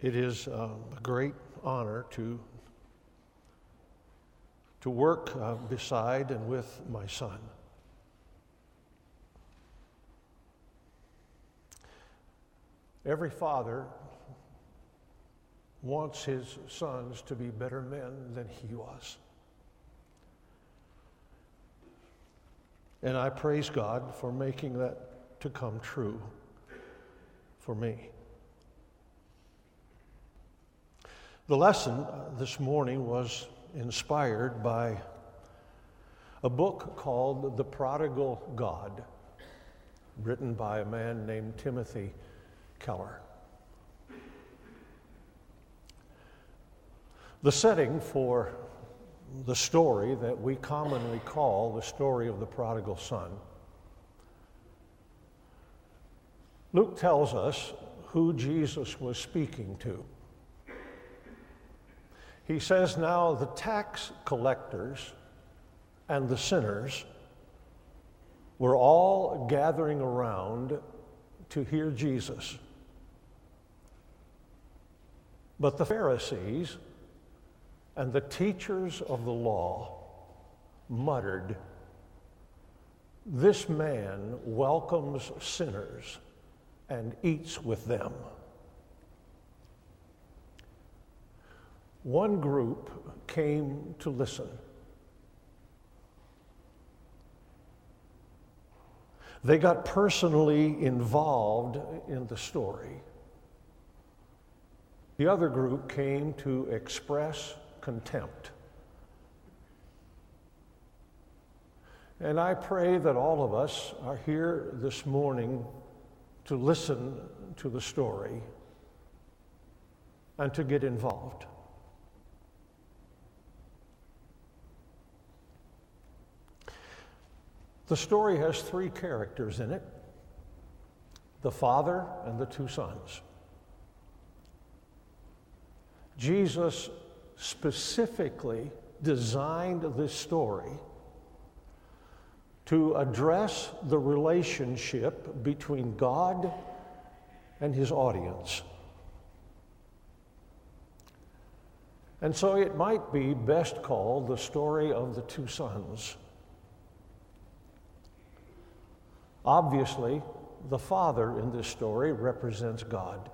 It is a great honor to work beside and with my son. Every father wants his sons to be better men than he was. And I praise God for making that to come true for me. The lesson this morning was inspired by a book called The Prodigal God, written by a man named Timothy Keller. The setting for the story that we commonly call the story of the prodigal son, Luke tells us who Jesus was speaking to. He says, now the tax collectors and the sinners were all gathering around to hear Jesus. But the Pharisees and the teachers of the law muttered, "This man welcomes sinners and eats with them." One group came to listen. They got personally involved in the story. The other group came to express contempt. And I pray that all of us are here this morning to listen to the story and to get involved. The story has three characters in it: the father and the two sons. Jesus specifically designed this story to address the relationship between God and his audience. And so it might be best called the story of the two sons. Obviously, the father in this story represents God.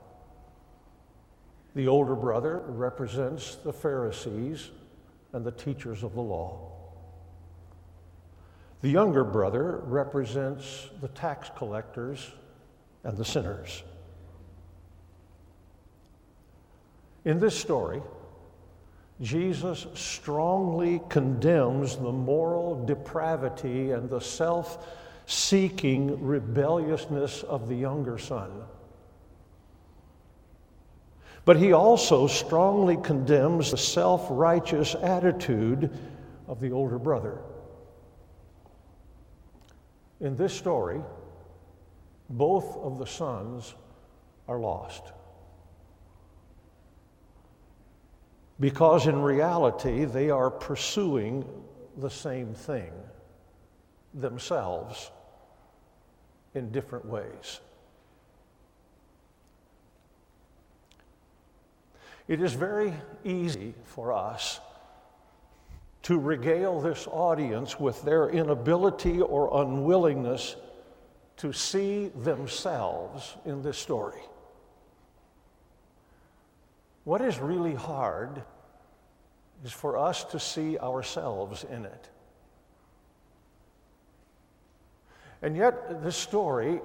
The older brother represents the Pharisees and the teachers of the law. The younger brother represents the tax collectors and the sinners. In this story, Jesus strongly condemns the moral depravity and the self-seeking rebelliousness of the younger son. But he also strongly condemns the self-righteous attitude of the older brother. In this story, both of the sons are lost. Because in reality, they are pursuing the same thing themselves in different ways. It is very easy for us to regale this audience with their inability or unwillingness to see themselves in this story. What is really hard is for us to see ourselves in it. And yet, this story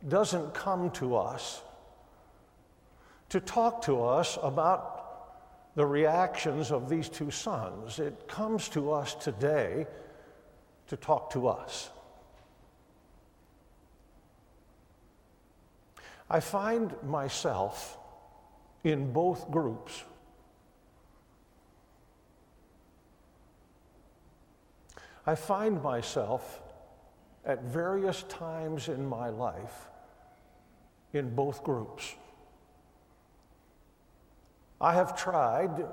doesn't come to us to talk to us about the reactions of these two sons. It comes to us today to talk to us. I find myself in both groups. I find myself at various times in my life in both groups. I have tried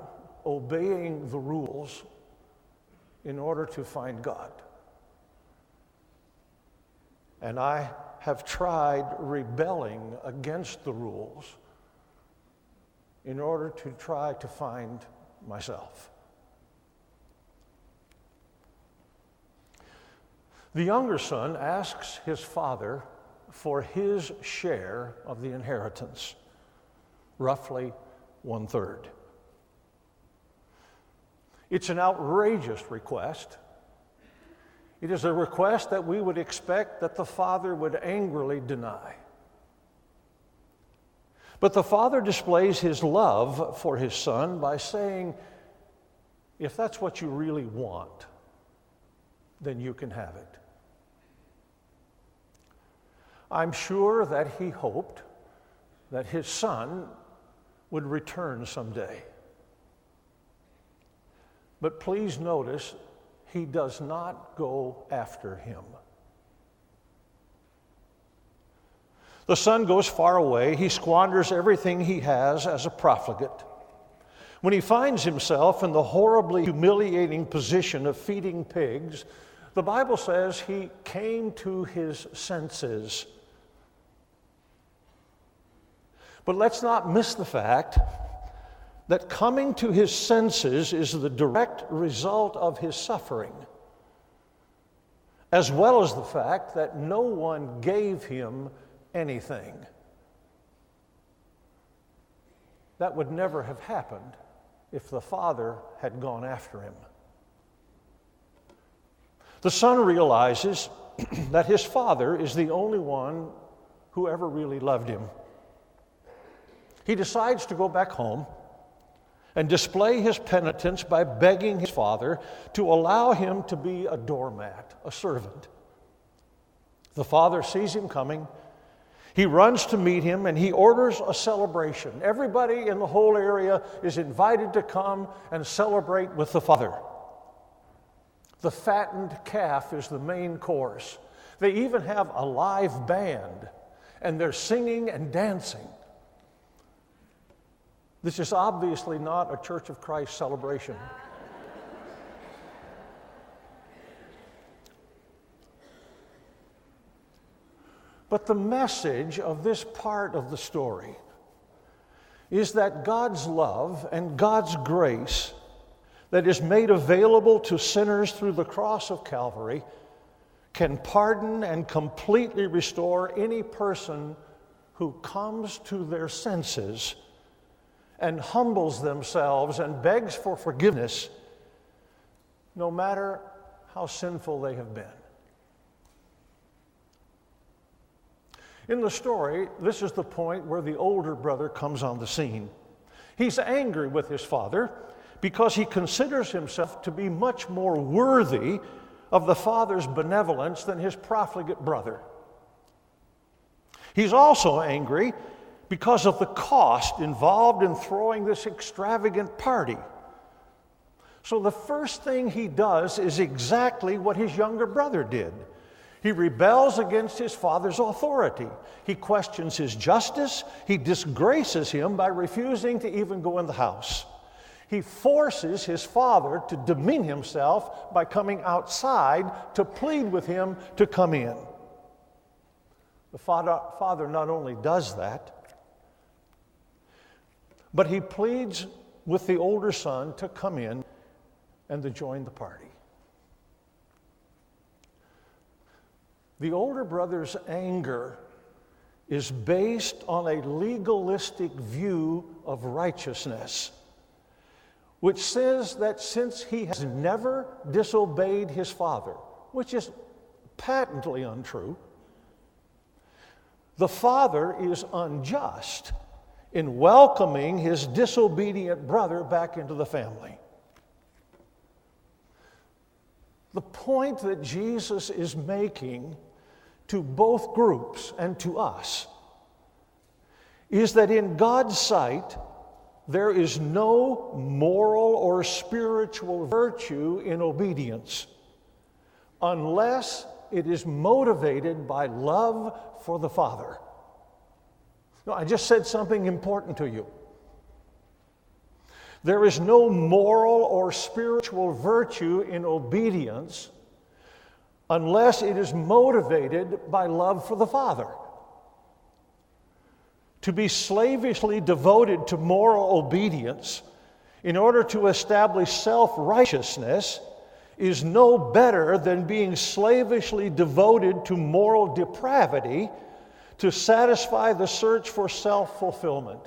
obeying the rules in order to find God. And I have tried rebelling against the rules in order to try to find myself. The younger son asks his father for his share of the inheritance, roughly 1/3. It's an outrageous request. It is a request that we would expect that the father would angrily deny. But the father displays his love for his son by saying, if that's what you really want, then you can have it. I'm sure that he hoped that his son would return someday. But please notice, he does not go after him. The son goes far away. He squanders everything he has as a profligate. When he finds himself in the horribly humiliating position of feeding pigs, the Bible says he came to his senses. But let's not miss the fact that coming to his senses is the direct result of his suffering, as well as the fact that no one gave him anything. That would never have happened if the father had gone after him. The son realizes that his father is the only one who ever really loved him. He decides to go back home and display his penitence by begging his father to allow him to be a doormat, a servant. The father sees him coming. He runs to meet him and he orders a celebration. Everybody in the whole area is invited to come and celebrate with the father. The fattened calf is the main course. They even have a live band, and they're singing and dancing. This is obviously not a Church of Christ celebration. But the message of this part of the story is that God's love and God's grace that is made available to sinners through the cross of Calvary can pardon and completely restore any person who comes to their senses and humbles themselves and begs for forgiveness, no matter how sinful they have been. In the story, this is the point where the older brother comes on the scene. He's angry with his father because he considers himself to be much more worthy of the father's benevolence than his profligate brother. He's also angry because of the cost involved in throwing this extravagant party. So the first thing he does is exactly what his younger brother did. He rebels against his father's authority. He questions his justice. He disgraces him by refusing to even go in the house. He forces his father to demean himself by coming outside to plead with him to come in. The father not only does that, but he pleads with the older son to come in and to join the party. The older brother's anger is based on a legalistic view of righteousness, which says that since he has never disobeyed his father, which is patently untrue, the father is unjust in welcoming his disobedient brother back into the family. The point that Jesus is making to both groups and to us is that in God's sight, there is no moral or spiritual virtue in obedience unless it is motivated by love for the Father. No, I just said something important to you. There is no moral or spiritual virtue in obedience unless it is motivated by love for the Father. to be slavishly devoted to moral obedience in order to establish self-righteousness is no better than being slavishly devoted to moral depravity to satisfy the search for self-fulfillment.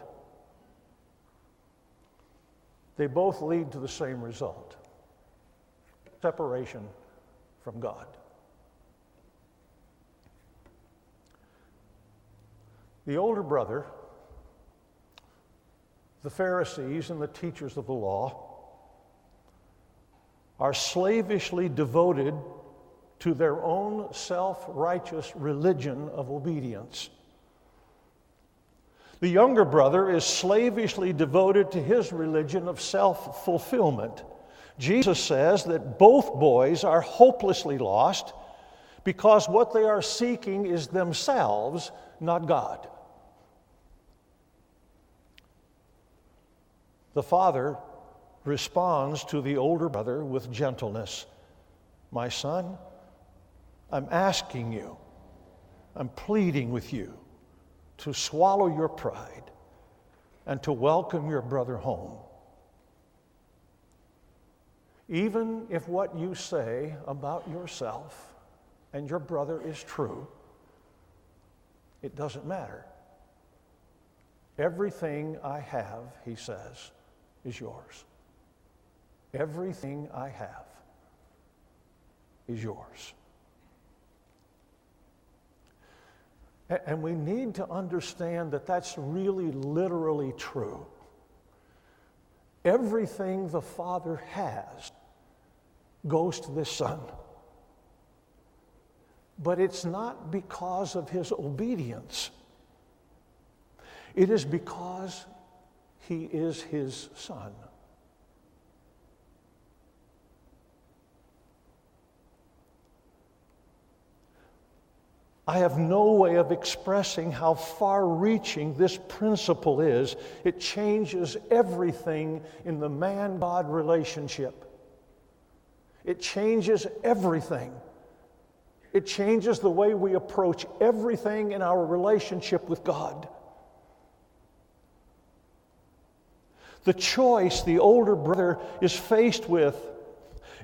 They both lead to the same result: separation from God. The older brother, the Pharisees and the teachers of the law, are slavishly devoted to their own self-righteous religion of obedience. The younger brother is slavishly devoted to his religion of self-fulfillment. Jesus says that both boys are hopelessly lost because what they are seeking is themselves, not God. The father responds to the older brother with gentleness. My son, I'm asking you, I'm pleading with you to swallow your pride and to welcome your brother home. Even if what you say about yourself and your brother is true, it doesn't matter. Everything I have, he says, is yours. Everything I have is yours. And we need to understand that that's really literally true. Everything the Father has goes to this Son. But it's not because of his obedience. It is because he is his Son. I have no way of expressing how far-reaching this principle is. It changes everything in the man-God relationship. It changes everything. It changes the way we approach everything in our relationship with God. The choice the older brother is faced with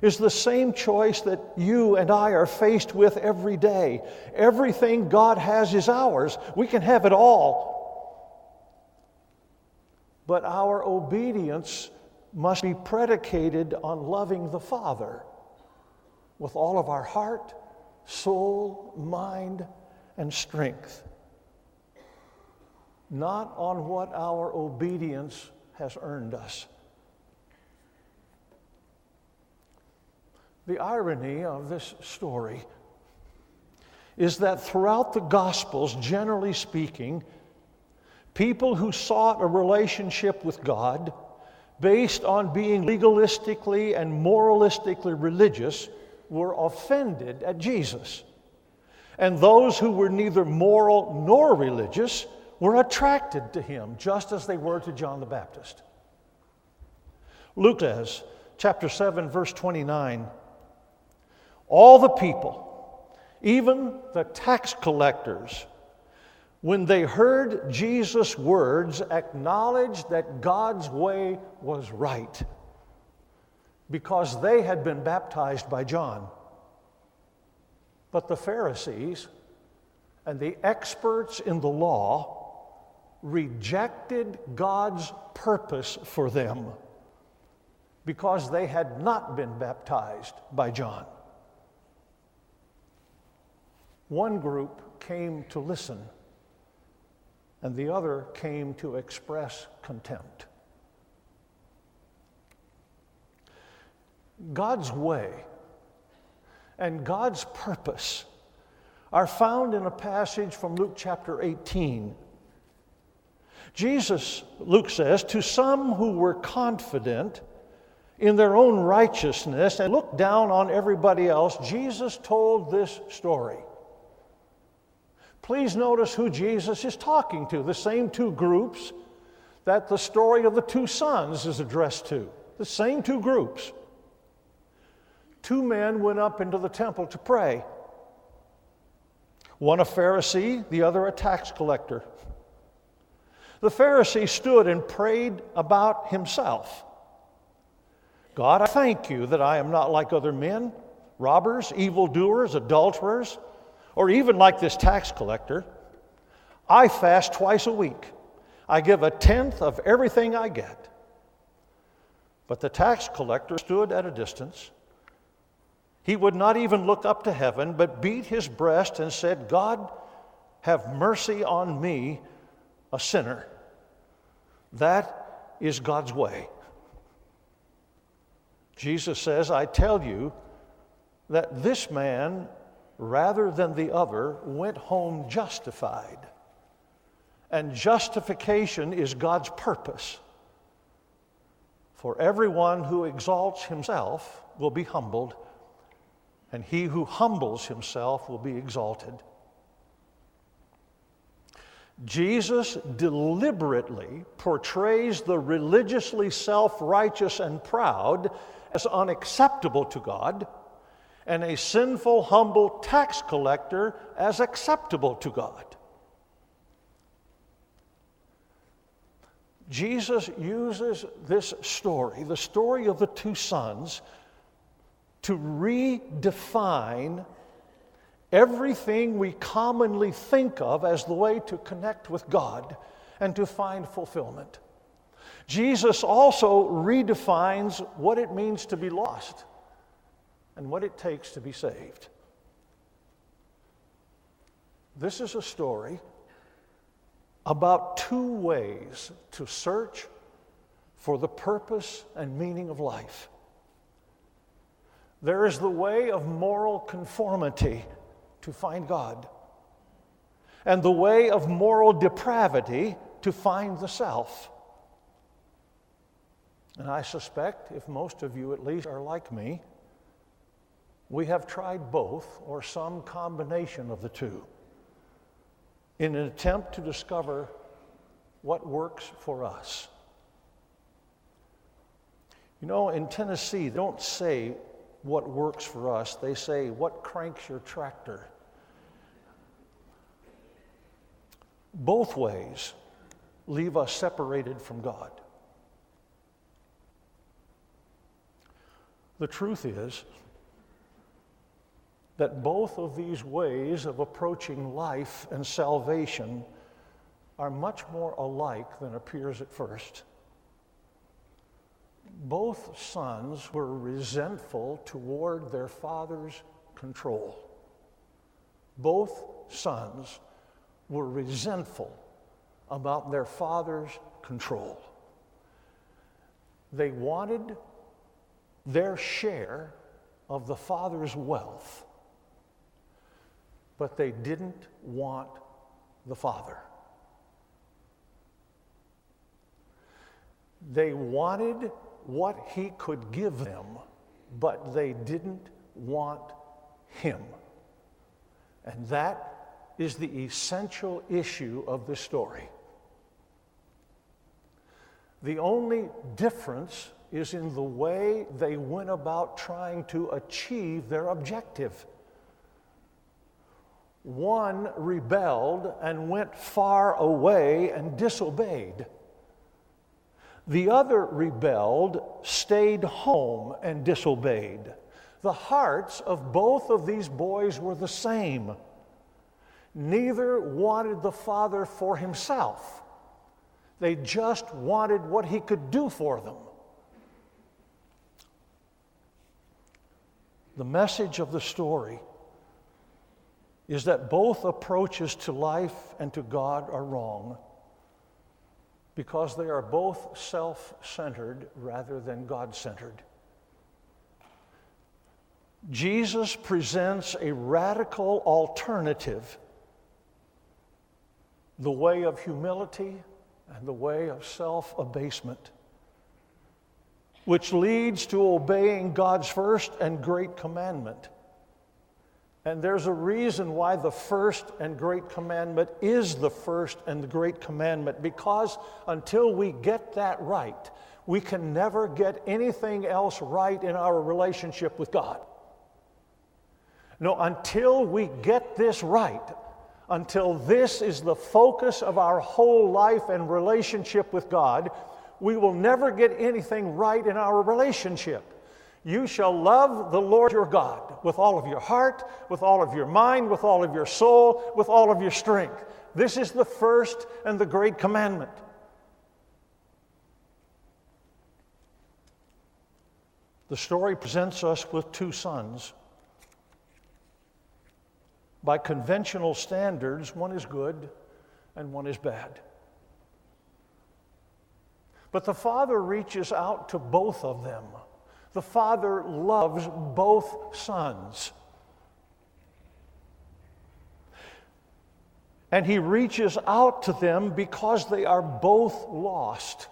is the same choice that you and I are faced with every day. Everything God has is ours. We can have it all. But our obedience must be predicated on loving the Father with all of our heart, soul, mind, and strength. Not on what our obedience has earned us. The irony of this story is that throughout the Gospels, generally speaking, people who sought a relationship with God based on being legalistically and moralistically religious were offended at Jesus. And those who were neither moral nor religious were attracted to him, just as they were to John the Baptist. Luke says, chapter 7, verse 29, all the people, even the tax collectors, when they heard Jesus' words, acknowledged that God's way was right because they had been baptized by John. But the Pharisees and the experts in the law rejected God's purpose for them because they had not been baptized by John. One group came to listen, and the other came to express contempt. God's way and God's purpose are found in a passage from Luke chapter 18. Jesus, Luke says, to some who were confident in their own righteousness and looked down on everybody else, Jesus told this story. Please notice who Jesus is talking to, the same two groups that the story of the two sons is addressed to, the same two groups. Two men went up into the temple to pray. One a Pharisee, the other a tax collector. The Pharisee stood and prayed about himself. God, I thank you that I am not like other men, robbers, evildoers, adulterers, or even like this tax collector. I fast twice a week. I give a tenth of everything I get. But the tax collector stood at a distance. He would not even look up to heaven, but beat his breast and said, God, have mercy on me, a sinner. That is God's way. Jesus says, I tell you that this man, rather than the other, went home justified. And justification is God's purpose. For everyone who exalts himself will be humbled, and he who humbles himself will be exalted. Jesus deliberately portrays the religiously self-righteous and proud as unacceptable to God, and a sinful, humble tax collector as acceptable to God. Jesus uses this story, the story of the two sons, to redefine everything we commonly think of as the way to connect with God and to find fulfillment. Jesus also redefines what it means to be lost and what it takes to be saved. This is a story about two ways to search for the purpose and meaning of life. There is the way of moral conformity to find God, and the way of moral depravity to find the self. And I suspect, if most of you at least are like me, we have tried both or some combination of the two in an attempt to discover what works for us. You know, in Tennessee, they don't say what works for us, they say what cranks your tractor. Both ways leave us separated from God. The truth is that both of these ways of approaching life and salvation are much more alike than appears at first. Both sons were resentful toward their father's control. Both sons were resentful about their father's control. They wanted their share of the father's wealth, but they didn't want the father. They wanted what he could give them, but they didn't want him. And that is the essential issue of this story. The only difference is in the way they went about trying to achieve their objective. One rebelled and went far away and disobeyed. The other rebelled, stayed home, and disobeyed. The hearts of both of these boys were the same. Neither wanted the father for himself. They just wanted what he could do for them. The message of the story is that both approaches to life and to God are wrong, because they are both self-centered rather than God-centered. Jesus presents a radical alternative, the way of humility and the way of self-abasement, which leads to obeying God's first and great commandment. And there's a reason why the first and great commandment is the first and the great commandment, because until we get that right, we can never get anything else right in our relationship with God. No, until we get this right, until this is the focus of our whole life and relationship with God, we will never get anything right in our relationship. You shall love the Lord your God with all of your heart, with all of your mind, with all of your soul, with all of your strength. This is the first and the great commandment. The story presents us with two sons. By conventional standards, one is good and one is bad. But the father reaches out to both of them. The father loves both sons. And he reaches out to them because they are both lost.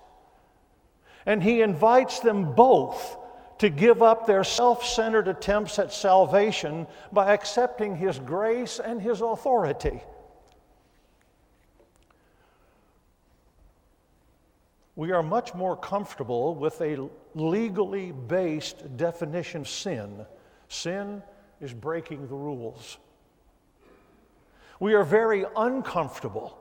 And he invites them both to give up their self-centered attempts at salvation by accepting his grace and his authority. We are much more comfortable with a legally based definition of sin. Sin is breaking the rules. We are very uncomfortable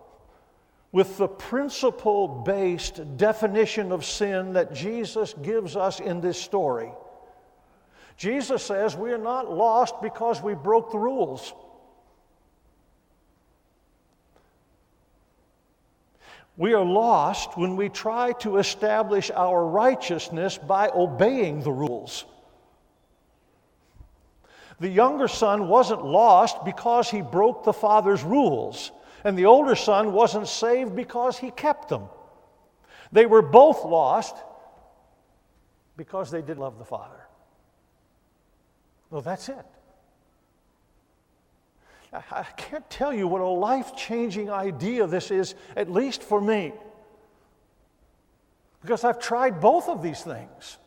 with the principle-based definition of sin that Jesus gives us in this story. Jesus says we are not lost because we broke the rules. We are lost when we try to establish our righteousness by obeying the rules. The younger son wasn't lost because he broke the father's rules, and the older son wasn't saved because he kept them. They were both lost because they didn't love the father. Well, that's it. I can't tell you what a life-changing idea this is, at least for me, because I've tried both of these things.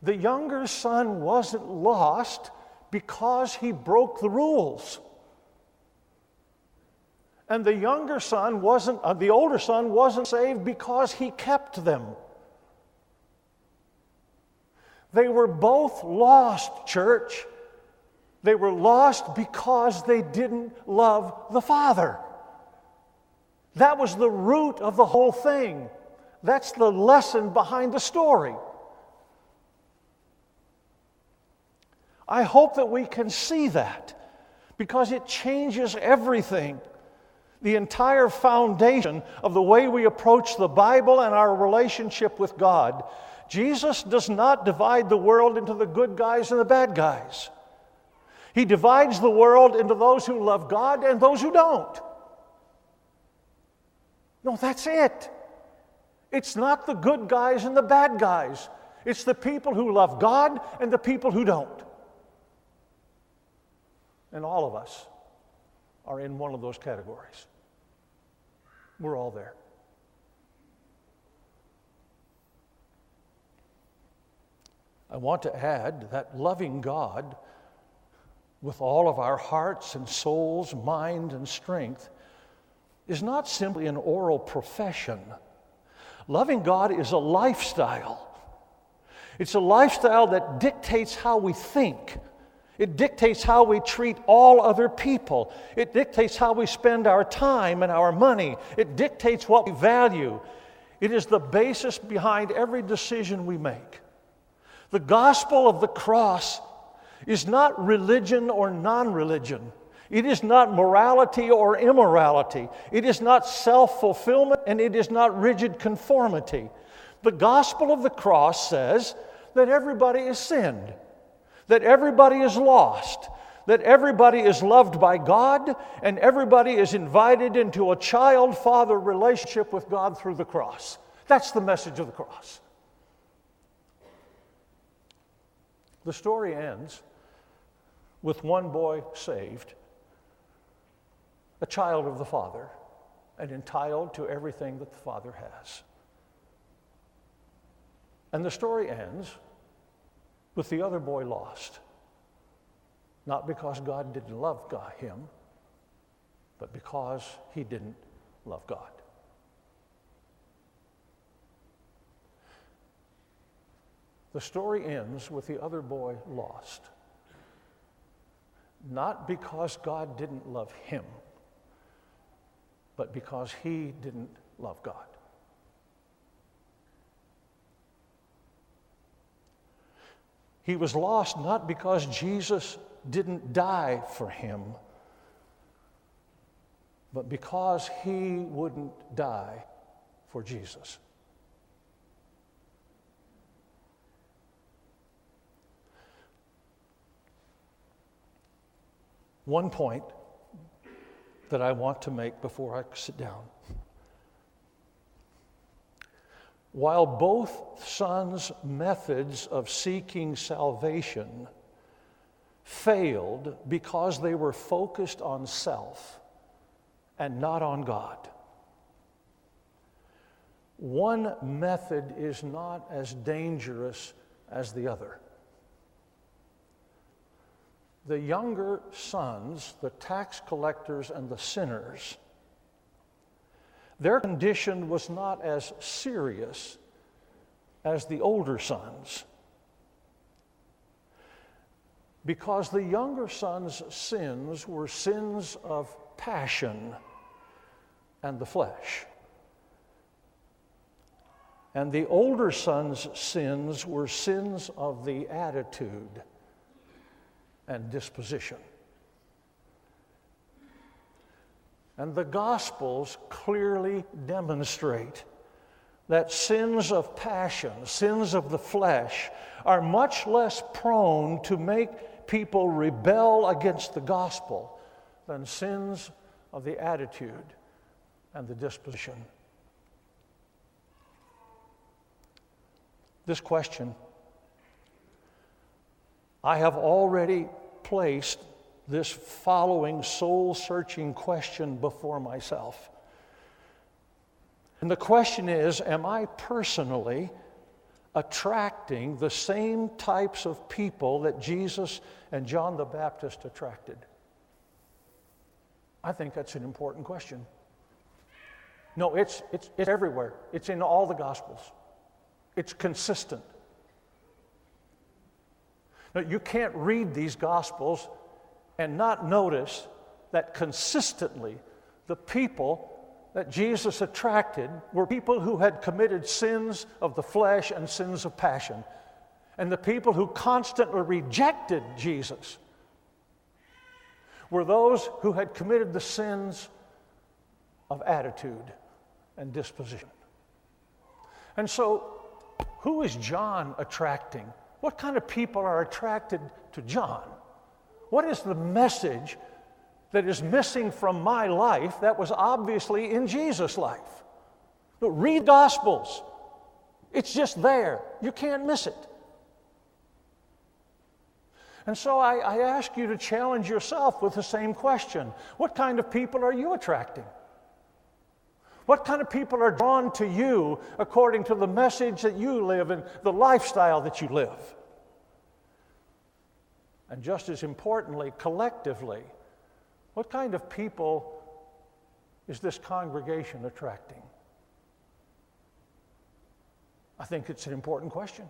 The younger son wasn't lost because he broke the rules. And the older son wasn't saved because he kept them. They were both lost, church. They were lost because they didn't love the Father. That was the root of the whole thing. That's the lesson behind the story. I hope that we can see that, because it changes everything. The entire foundation of the way we approach the Bible and our relationship with God. Jesus does not divide the world into the good guys and the bad guys. He divides the world into those who love God and those who don't. No, that's it. It's not the good guys and the bad guys. It's the people who love God and the people who don't. And all of us are in one of those categories. We're all there. I want to add that loving God with all of our hearts and souls, mind and strength is not simply an oral profession. Loving God is a lifestyle. It's a lifestyle that dictates how we think. It dictates how we treat all other people. It dictates how we spend our time and our money. It dictates what we value. It is the basis behind every decision we make. The gospel of the cross is not religion or non-religion. It is not morality or immorality. It is not self-fulfillment, and it is not rigid conformity. The gospel of the cross says that everybody is sinned, that everybody is lost, that everybody is loved by God, and everybody is invited into a child-father relationship with God through the cross. That's the message of the cross. The story ends with one boy saved, a child of the Father, and entitled to everything that the Father has. And the story ends with the other boy lost, not because God didn't love him, but because he didn't love God. The story ends with the other boy lost, not because God didn't love him, but because he didn't love God. He was lost not because Jesus didn't die for him, but because he wouldn't die for Jesus. One point that I want to make before I sit down. While both sons' methods of seeking salvation failed because they were focused on self and not on God, one method is not as dangerous as the other. The younger sons, the tax collectors and the sinners, their condition was not as serious as the older sons, because the younger sons' sins were sins of passion and the flesh, and the older sons' sins were sins of the attitude and disposition. And the Gospels clearly demonstrate that sins of passion, sins of the flesh, are much less prone to make people rebel against the gospel than sins of the attitude and the disposition. This question, I have already placed this following soul-searching question before myself. And the question is, am I personally attracting the same types of people that Jesus and John the Baptist attracted? I think that's an important question. No, it's everywhere. It's in all the Gospels. It's consistent. Now, you can't read these Gospels and not notice that consistently the people that Jesus attracted were people who had committed sins of the flesh and sins of passion. And the people who constantly rejected Jesus were those who had committed the sins of attitude and disposition. And so, who is John attracting? What kind of people are attracted to John? What is the message that is missing from my life that was obviously in Jesus' life? But read Gospels. It's just there. You can't miss it. And so I ask you to challenge yourself with the same question. What kind of people are you attracting? What kind of people are drawn to you according to the message that you live and the lifestyle that you live? And just as importantly, collectively, what kind of people is this congregation attracting? I think it's an important question.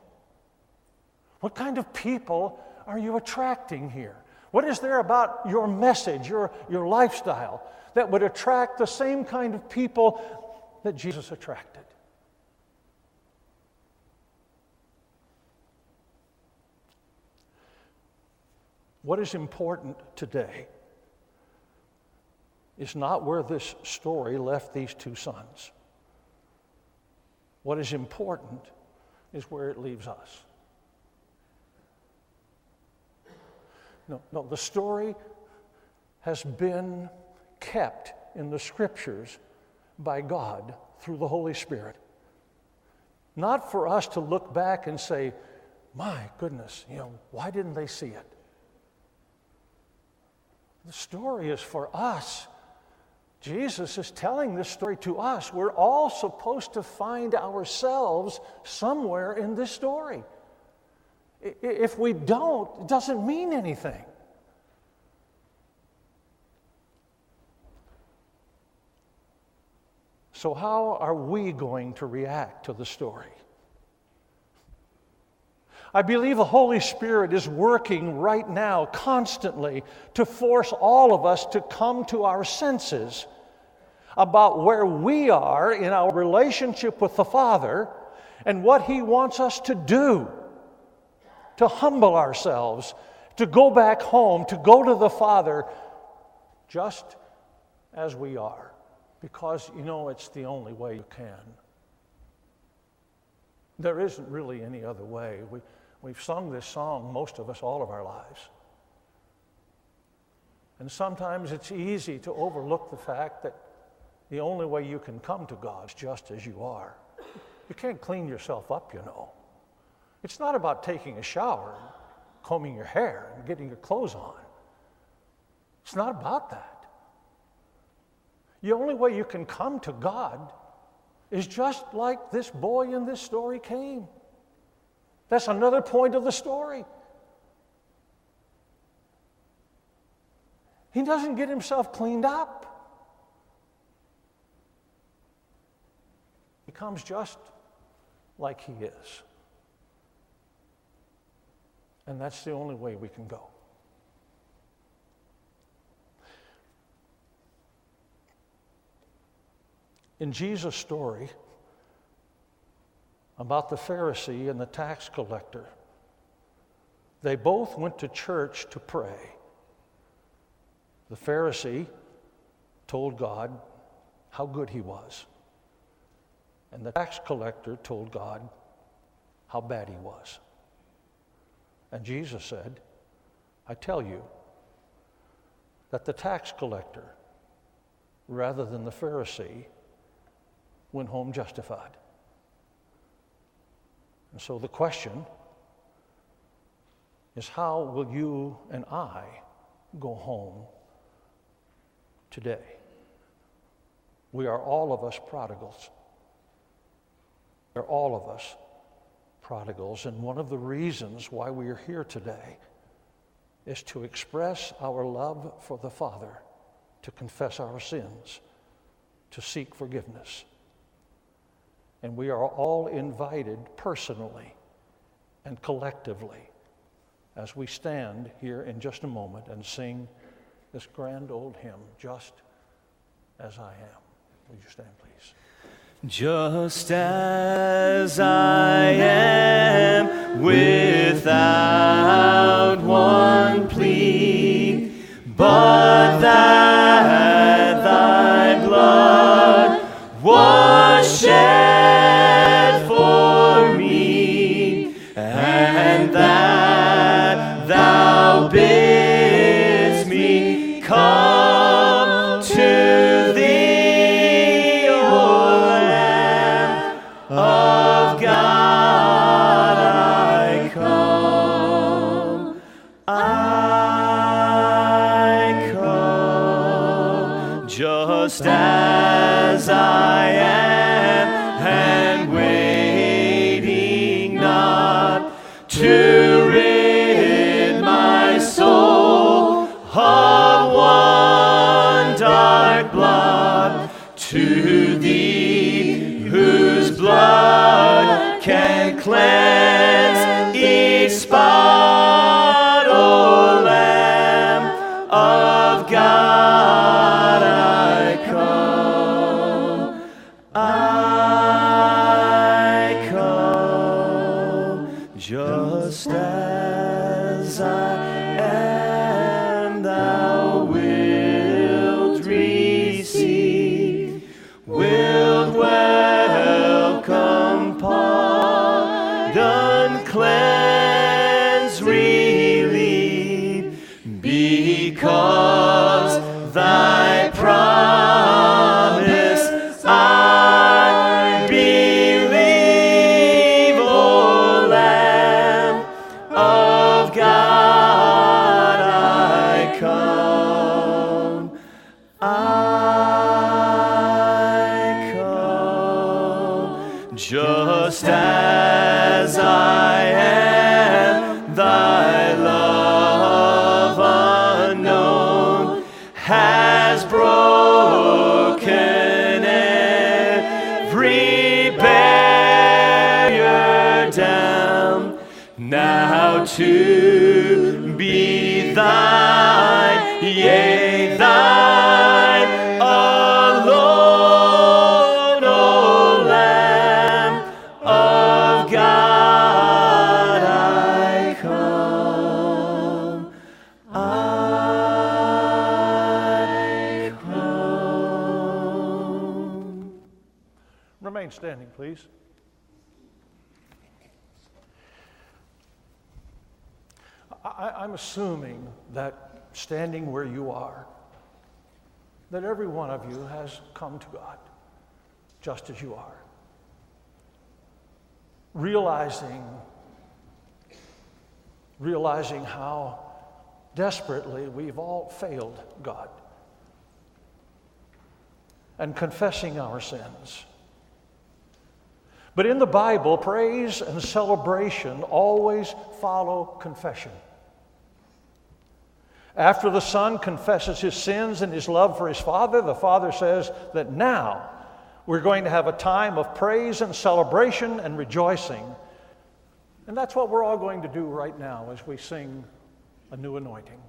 What kind of people are you attracting here? What is there about your message, your lifestyle, that would attract the same kind of people that Jesus attracted? What is important today is not where this story left these two sons. What is important is where it leaves us. No, the story has been kept in the Scriptures by God through the Holy Spirit. Not for us to look back and say, my goodness, why didn't they see it? The story is for us. Jesus is telling this story to us. We're all supposed to find ourselves somewhere in this story. If we don't, it doesn't mean anything. So how are we going to react to the story? I believe the Holy Spirit is working right now constantly to force all of us to come to our senses about where we are in our relationship with the Father and what He wants us to do, to humble ourselves, to go back home, to go to the Father just as we are, because you know it's the only way you can. There isn't really any other way. We've sung this song, most of us, all of our lives. And sometimes it's easy to overlook the fact that the only way you can come to God is just as you are. You can't clean yourself up, you know. It's not about taking a shower, combing your hair, and getting your clothes on. It's not about that. The only way you can come to God is just like this boy in this story came. That's another point of the story. He doesn't get himself cleaned up. He comes just like he is. And that's the only way we can go. In Jesus' story about the Pharisee and the tax collector, they both went to church to pray. The Pharisee told God how good he was, and the tax collector told God how bad he was. And Jesus said, I tell you that the tax collector, rather than the Pharisee, went home justified. And so the question is, how will you and I go home today? We are all of us prodigals. We're all of us prodigals, and one of the reasons why we are here today is to express our love for the Father, to confess our sins, to seek forgiveness. And we are all invited personally and collectively as we stand here in just a moment and sing this grand old hymn, Just As I Am. Will you stand, please? Just as I am, without one plea, but that thy blood was shed for me, and that thou bidst me come to thee, O Lamb of God, I come, just as I am, and waiting not to rid my soul of one dark blot, to thee whose blood can cleanse each spot, O Lamb of God, I come, just as I am, thou wilt receive, wilt welcome, pardon, cleanse, relieve, because thy promise I believe, O Lamb of God, I come, just as I am, thy love unknown has broken every barrier down. Now to be thine, yea, thine alone, O Lamb of God, I come, I come. Remain standing, please. I'm assuming that standing where you are, that every one of you has come to God just as you are. Realizing how desperately we've all failed God. And confessing our sins. But in the Bible, praise and celebration always follow confession. After the Son confesses his sins and his love for his Father, the Father says that now we're going to have a time of praise and celebration and rejoicing. And that's what we're all going to do right now as we sing a new anointing.